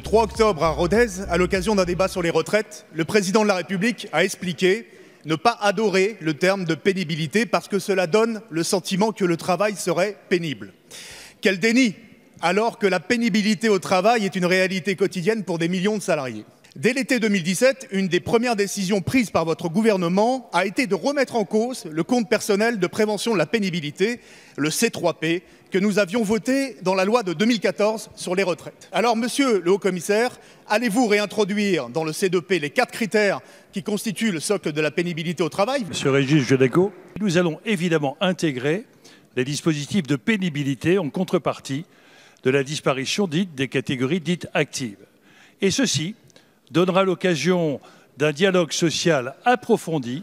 Le 3 octobre à Rodez, à l'occasion d'un débat sur les retraites, le président de la République a expliqué ne pas adorer le terme de pénibilité parce que cela donne le sentiment que le travail serait pénible. Quel déni, alors que la pénibilité au travail est une réalité quotidienne pour des millions de salariés. Dès l'été 2017, une des premières décisions prises par votre gouvernement a été de remettre en cause le compte personnel de prévention de la pénibilité, le C3P, que nous avions voté dans la loi de 2014 sur les retraites. Alors, monsieur le haut-commissaire, allez-vous réintroduire dans le C2P les 4 critères qui constituent le socle de la pénibilité au travail? Monsieur Régis Judeco, nous allons évidemment intégrer les dispositifs de pénibilité en contrepartie de la disparition dite des catégories dites actives. Et ceci donnera l'occasion d'un dialogue social approfondi.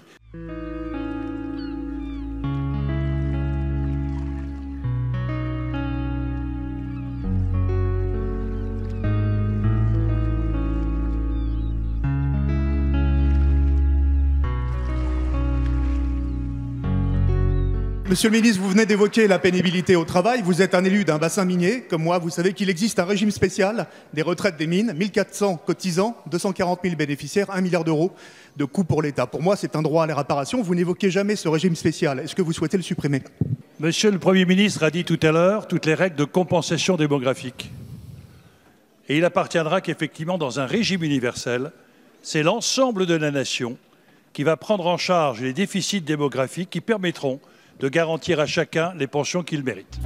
Monsieur le ministre, vous venez d'évoquer la pénibilité au travail. Vous êtes un élu d'un bassin minier, comme moi. Vous savez qu'il existe un régime spécial des retraites des mines. 1400 cotisants, 240 000 bénéficiaires, 1 milliard d'euros de coûts pour l'État. Pour moi, c'est un droit à la réparation. Vous n'évoquez jamais ce régime spécial. Est-ce que vous souhaitez le supprimer? Monsieur le Premier ministre a dit tout à l'heure toutes les règles de compensation démographique. Et il appartiendra qu'effectivement, dans un régime universel, c'est l'ensemble de la nation qui va prendre en charge les déficits démographiques qui permettront de garantir à chacun les pensions qu'il mérite.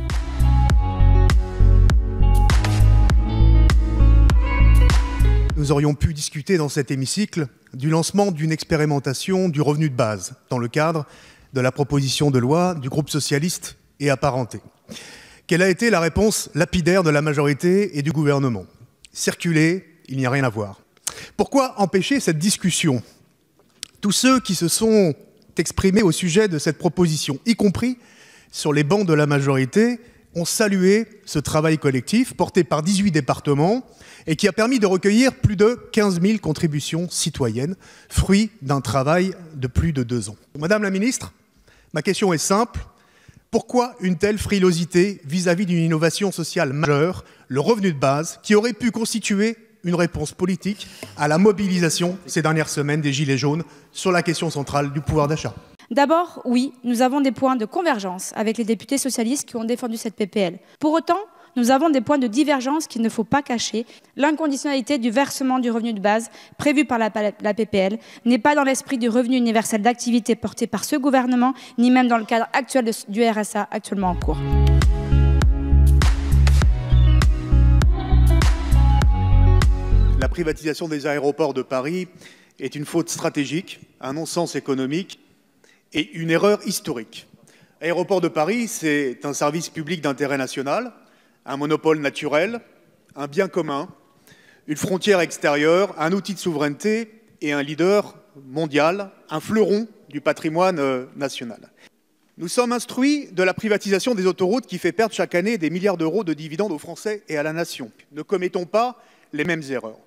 Nous aurions pu discuter dans cet hémicycle du lancement d'une expérimentation du revenu de base dans le cadre de la proposition de loi du groupe socialiste et apparenté. Quelle a été la réponse lapidaire de la majorité et du gouvernement? Circuler, il n'y a rien à voir. Pourquoi empêcher cette discussion? Tous ceux qui se sont exprimés au sujet de cette proposition, y compris sur les bancs de la majorité, ont salué ce travail collectif porté par 18 départements et qui a permis de recueillir plus de 15 000 contributions citoyennes, fruit d'un travail de plus de 2 ans. Madame la ministre, ma question est simple. Pourquoi une telle frilosité vis-à-vis d'une innovation sociale majeure, le revenu de base, qui aurait pu constituer une réponse politique à la mobilisation ces dernières semaines des Gilets jaunes sur la question centrale du pouvoir d'achat? D'abord, oui, nous avons des points de convergence avec les députés socialistes qui ont défendu cette PPL. Pour autant, nous avons des points de divergence qu'il ne faut pas cacher. L'inconditionnalité du versement du revenu de base prévu par la PPL n'est pas dans l'esprit du revenu universel d'activité porté par ce gouvernement, ni même dans le cadre actuel du RSA actuellement en cours. La privatisation des aéroports de Paris est une faute stratégique, un non-sens économique et une erreur historique. Aéroports de Paris, c'est un service public d'intérêt national, un monopole naturel, un bien commun, une frontière extérieure, un outil de souveraineté et un leader mondial, un fleuron du patrimoine national. Nous sommes instruits de la privatisation des autoroutes qui fait perdre chaque année des milliards d'euros de dividendes aux Français et à la nation. Ne commettons pas les mêmes erreurs.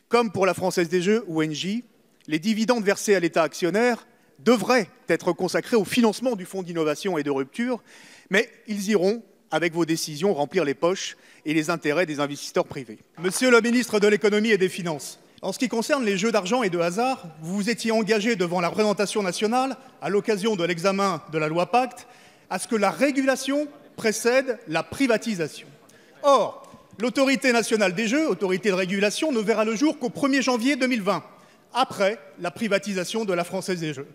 Comme pour la Française des Jeux ou Engie, les dividendes versés à l'État actionnaire devraient être consacrés au financement du fonds d'innovation et de rupture, mais ils iront, avec vos décisions, remplir les poches et les intérêts des investisseurs privés. Monsieur le ministre de l'Économie et des Finances, en ce qui concerne les jeux d'argent et de hasard, vous vous étiez engagé devant la représentation nationale, à l'occasion de l'examen de la loi Pacte, à ce que la régulation précède la privatisation. Or, l'Autorité nationale des jeux, autorité de régulation, ne verra le jour qu'au 1er janvier 2020, après la privatisation de la Française des Jeux.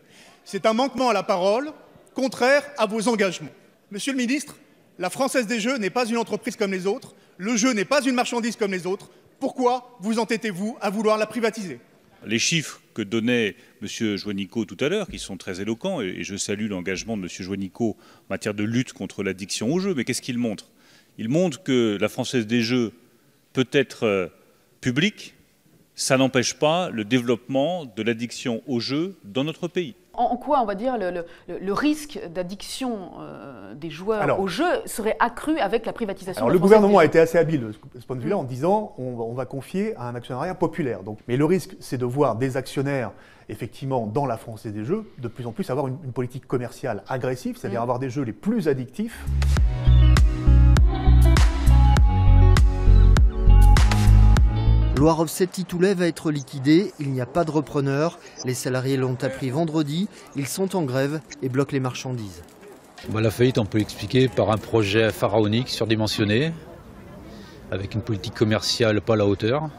C'est un manquement à la parole, contraire à vos engagements. Monsieur le ministre, la Française des Jeux n'est pas une entreprise comme les autres, le jeu n'est pas une marchandise comme les autres. Pourquoi vous entêtez-vous à vouloir la privatiser? Les chiffres que donnait M. Juanico tout à l'heure, qui sont très éloquents, et je salue l'engagement de M. Juanico en matière de lutte contre l'addiction au jeu, mais qu'est-ce qu'ils montrent? Ils montrent que la Française des Jeux peut être publique, ça n'empêche pas le développement de l'addiction au jeu dans notre pays. En quoi, on va dire, le risque d'addiction des joueurs au jeu serait accru avec la privatisation? Alors, le gouvernement a été assez habile de ce point de vue-là en disant on va confier à un actionnariat populaire. Donc, mais le risque, c'est de voir des actionnaires, effectivement, dans la Française des Jeux, de plus en plus avoir une politique commerciale agressive, c'est-à-dire avoir des jeux les plus addictifs. Loire Offset Titoulet va être liquidé, il n'y a pas de repreneur. Les salariés l'ont appris vendredi, ils sont en grève et bloquent les marchandises. La faillite, on peut l'expliquer par un projet pharaonique, surdimensionné, avec une politique commerciale pas à la hauteur,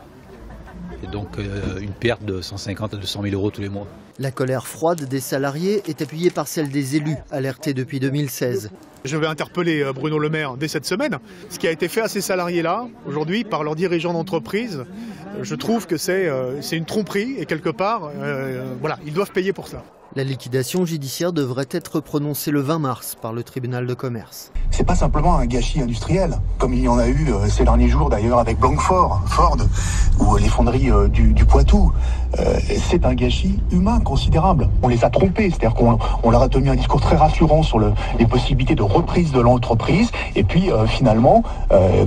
et donc une perte de 150 à 200 000 euros tous les mois. La colère froide des salariés est appuyée par celle des élus, alertés depuis 2016. Je vais interpeller Bruno Le Maire dès cette semaine. Ce qui a été fait à ces salariés-là, aujourd'hui, par leurs dirigeants d'entreprise, je trouve que c'est une tromperie et quelque part, voilà, ils doivent payer pour ça. La liquidation judiciaire devrait être prononcée le 20 mars par le tribunal de commerce. C'est pas simplement un gâchis industriel, comme il y en a eu ces derniers jours d'ailleurs avec Blanquefort, Ford, ou les fonderies du Poitou. C'est un gâchis humain considérable. On les a trompés, c'est-à-dire qu'on leur a tenu un discours très rassurant sur les possibilités de reprise de l'entreprise. Et puis finalement,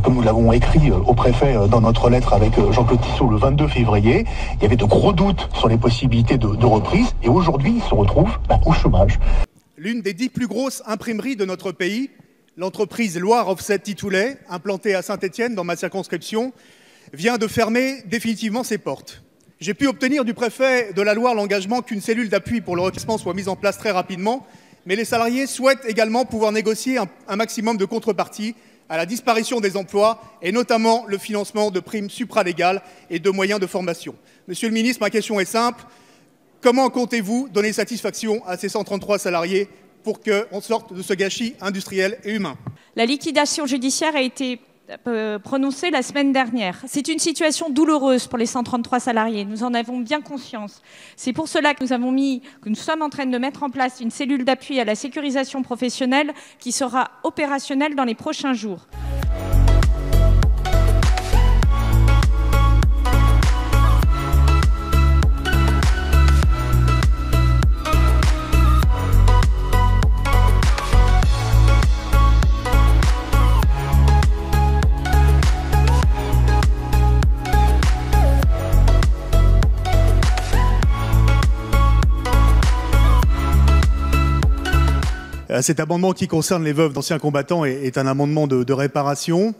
comme nous l'avons écrit au préfet dans notre lettre avec Jean-Claude Tissot le 22 février, il y avait de gros doutes sur les possibilités de reprise. Et aujourd'hui, ils se retrouvent au chômage. L'une des 10 plus grosses imprimeries de notre pays, l'entreprise Loire Offset Titoulet, implantée à Saint-Étienne dans ma circonscription, vient de fermer définitivement ses portes. J'ai pu obtenir du préfet de la Loire l'engagement qu'une cellule d'appui pour le reclassement soit mise en place très rapidement, mais les salariés souhaitent également pouvoir négocier un maximum de contreparties à la disparition des emplois et notamment le financement de primes supralégales et de moyens de formation. Monsieur le ministre, ma question est simple. Comment comptez-vous donner satisfaction à ces 133 salariés pour qu'on sorte de ce gâchis industriel et humain? La liquidation judiciaire a été prononcée la semaine dernière. C'est une situation douloureuse pour les 133 salariés. Nous en avons bien conscience. C'est pour cela que nous sommes en train de mettre en place une cellule d'appui à la sécurisation professionnelle qui sera opérationnelle dans les prochains jours. Cet amendement qui concerne les veuves d'anciens combattants est un amendement de réparation,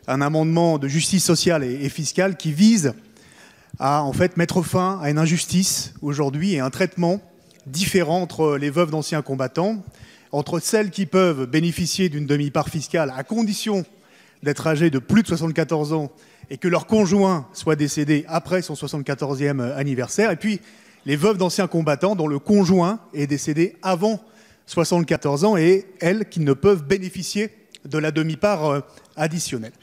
un amendement de justice sociale et fiscale qui vise à en fait mettre fin à une injustice aujourd'hui et un traitement différent entre les veuves d'anciens combattants, entre celles qui peuvent bénéficier d'une demi-part fiscale à condition d'être âgées de plus de 74 ans et que leur conjoint soit décédé après son 74e anniversaire, et puis les veuves d'anciens combattants dont le conjoint est décédé avant 74 ans et elles qui ne peuvent bénéficier de la demi-part additionnelle.